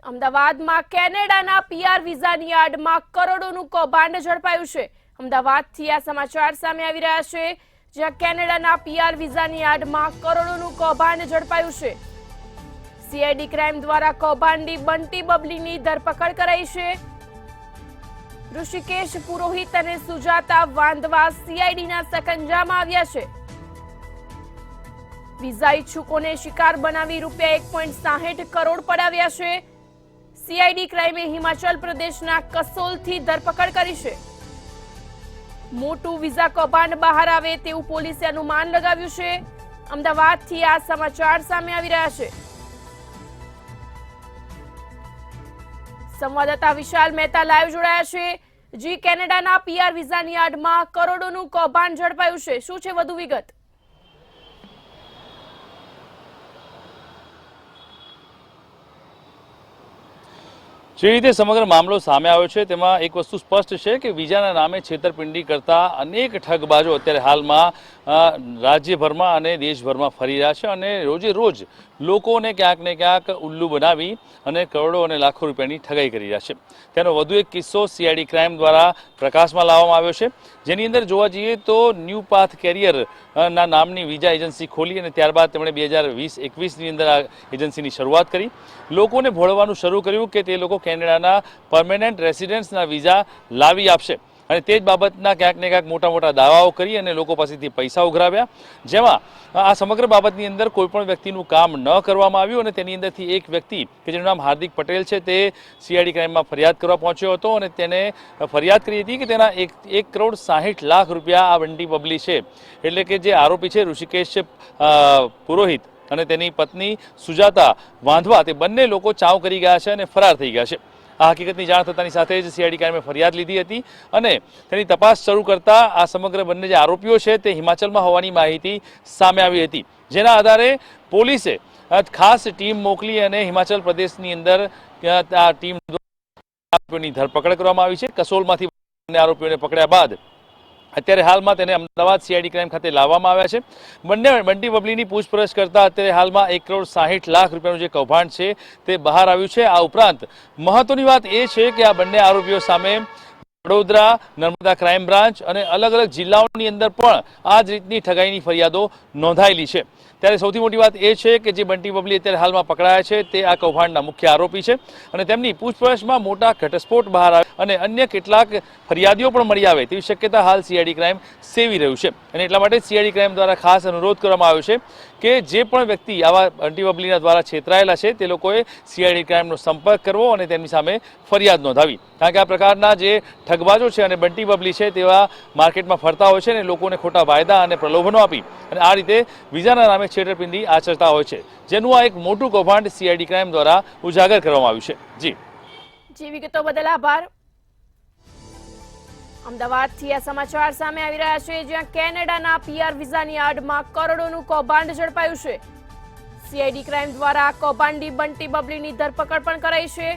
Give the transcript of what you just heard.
અમદાવાદમાં કેનેડાના પીઆર વિઝાની આડમાં કરોડોનું કૌભાંડ ઝડપાયું છે। અમદાવાદથી આ સમાચાર સામે આવી રહ્યા છે, જ્યાં કેનેડાના પીઆર વિઝાની આડમાં કરોડોનું કૌભાંડ ઝડપાયું છે। સીઆઈડી ક્રાઇમ દ્વારા કૌભાંડી બંટી બબલીની ધરપકડ કરાઈ છે। ઋષિકેશ પુરોહિત અને સુજાતા વાંધવા સીઆઈડીના સકંજામાં આવ્યા છે। વિઝા ઇચ્છુકોને શિકાર બનાવી ₹1.60 કરોડ પડાવ્યા છે। સીઆઈડી ક્રાઇમે હિમાચલ પ્રદેશના કસોલથી ધરપકડ કરી છે। મોટું વિઝા કૌભાંડ બહાર આવે તેવું પોલીસે અનુમાન લગાવ્યું છે। અમદાવાદથી આ સમાચાર સામે આવી રહ્યા છે। સંવાદદાતા વિશાલ મહેતા લાઈવ જોડાયા છે। જી, કેનેડાના પીઆર વિઝાની આડમાં કરોડોનું કૌભાંડ ઝડપાયું છે, શું છે વધુ વિગત? જે રીતે સમગ્ર મામલો સામે આવ્યો છે તેમાં એક વસ્તુ સ્પષ્ટ છે કે વિઝાના નામે છેતરપિંડી કરતા અનેક ઠગબાજો અત્યારે હાલમાં રાજ્યભરમાં અને દેશભરમાં ફરી રહ્યા છે અને રોજે રોજ લોકોને ક્યાંક ને ક્યાંક ઉલ્લુ બનાવી અને કરોડો અને લાખો રૂપિયાની ઠગાઈ કરી રહ્યા છે। તેનો વધુ એક કિસ્સો સીઆઈડી ક્રાઇમ દ્વારા પ્રકાશમાં લાવવામાં આવ્યો છે, જેની અંદર જોવા જઈએ તો ન્યૂ પાથ કેરિયર ના નામની વિઝા એજન્સી ખોલી અને ત્યારબાદ તેમણે 2020-21ની અંદર આ એજન્સીની શરૂઆત કરી। લોકોને ભોળવાનું શરૂ કર્યું કે તે લોકો કેનેડાના પરમેનન્ટ રેસિડેન્ટ્સના વિઝા લાવી આપશે અને તે જ બાબતના ક્યાંક ને ક્યાંક મોટા મોટા દાવાઓ કરી અને લોકો પાસેથી પૈસા ઉઘરાવ્યા, જેમાં આ સમગ્ર બાબતની અંદર કોઈ પણ વ્યક્તિનું કામ ન કરવામાં આવ્યું અને તેની અંદરથી એક વ્યક્તિ કે જેનું નામ હાર્દિક પટેલ છે તે સીઆઈડી ક્રાઇમમાં ફરિયાદ કરવા પહોંચ્યો હતો અને તેને ફરિયાદ કરી હતી કે તેના ₹1.60 આ બંટી બબલી છે, એટલે કે જે આરોપી છે ઋષિકેશ પુરોહિત અને તેની પત્ની સુજાતા વાંધવા, તે બંને લોકો ચાવ કરી ગયા છે અને ફરાર થઈ ગયા છે। આ હકીકતની જાણ થતાની સાથે જ સીઆઈડી ક્રાઇમે ફરિયાદ લીધી હતી અને તેની તપાસ શરૂ કરતા આ સમગ્ર બંને જે આરોપીઓ છે તે હિમાચલમાં હોવાની માહિતી સામે આવી હતી, જેના આધારે પોલીસે ખાસ ટીમ મોકલી અને હિમાચલ પ્રદેશની અંદર આ ટીમ આરોપીઓની ધરપકડ કરવામાં આવી છે। કસોલમાંથી બંને આરોપીઓને પકડ્યા બાદ અત્યારે હાલમાં તેને અમદાવાદ સીઆઈડી ક્રાઇમ ખાતે લાવવામાં આવ્યા છે। બંને બંટી બબલીની પૂછપરછ કરતા અત્યારે હાલમાં ₹1.60 જે કૌભાંડ છે તે બહાર આવ્યું છે। આ ઉપરાંત મહત્વની વાત એ છે કે આ બંને આરોપીઓ સામે વડોદરા, નર્મદા ક્રાઇમ બ્રાન્ચ અને અલગ અલગ જિલ્લાઓની અંદર પણ આ જ રીતની ઠગાઈની ફરિયાદો નોંધાયેલી છે। ત્યારે સૌથી મોટી વાત એ છે કે જે બંટી બબલી અત્યારે હાલમાં પકડાયા છે તે આ કૌભાંડના મુખ્ય આરોપી છે અને તેમની પૂછપરછમાં મોટા ઘટસ્ફોટ બહાર આવે અને અન્ય કેટલાક ફરિયાદીઓ પણ મળી આવે તેવી શક્યતા હાલ સીઆઈડી ક્રાઇમ સેવી રહ્યું છે અને એટલા માટે સીઆઈડી ક્રાઇમ દ્વારા ખાસ અનુરોધ કરવામાં આવ્યો છે કે જે પણ વ્યક્તિ આવા બંટી બબલીના દ્વારા છેતરાયેલા છે તે લોકોએ સીઆઈડી ક્રાઇમનો સંપર્ક કરવો અને તેમની સામે ફરિયાદ નોંધાવી, કારણ કે આ પ્રકારના જે ઠગબાજો છે અને બંટી બબલી છે તેવા માર્કેટમાં ફરતા હોય છે અને લોકોને ખોટા વાયદા અને પ્રલોભનો આપી અને આ રીતે વિઝાના નામે છેતરપિંડી આચરતા હોય છે, જેનું આ એક મોટું કૌભાંડ સીઆઈડી ક્રાઇમ દ્વારા ઉજાગર કરવામાં આવ્યું છે। જી, વિગતો બદલ આભાર। અમદાવાદથી આ સમાચાર સામે આવી રહ્યા છે, જ્યાં કેનેડાના પીઆર વિઝાની આડમાં કરોડોનું કૌભાંડ ઝડપાયું છે। સીઆઈડી ક્રાઇમ દ્વારા કૌભાંડી બંટી બબલીની ધરપકડ પણ કરાઈ છે।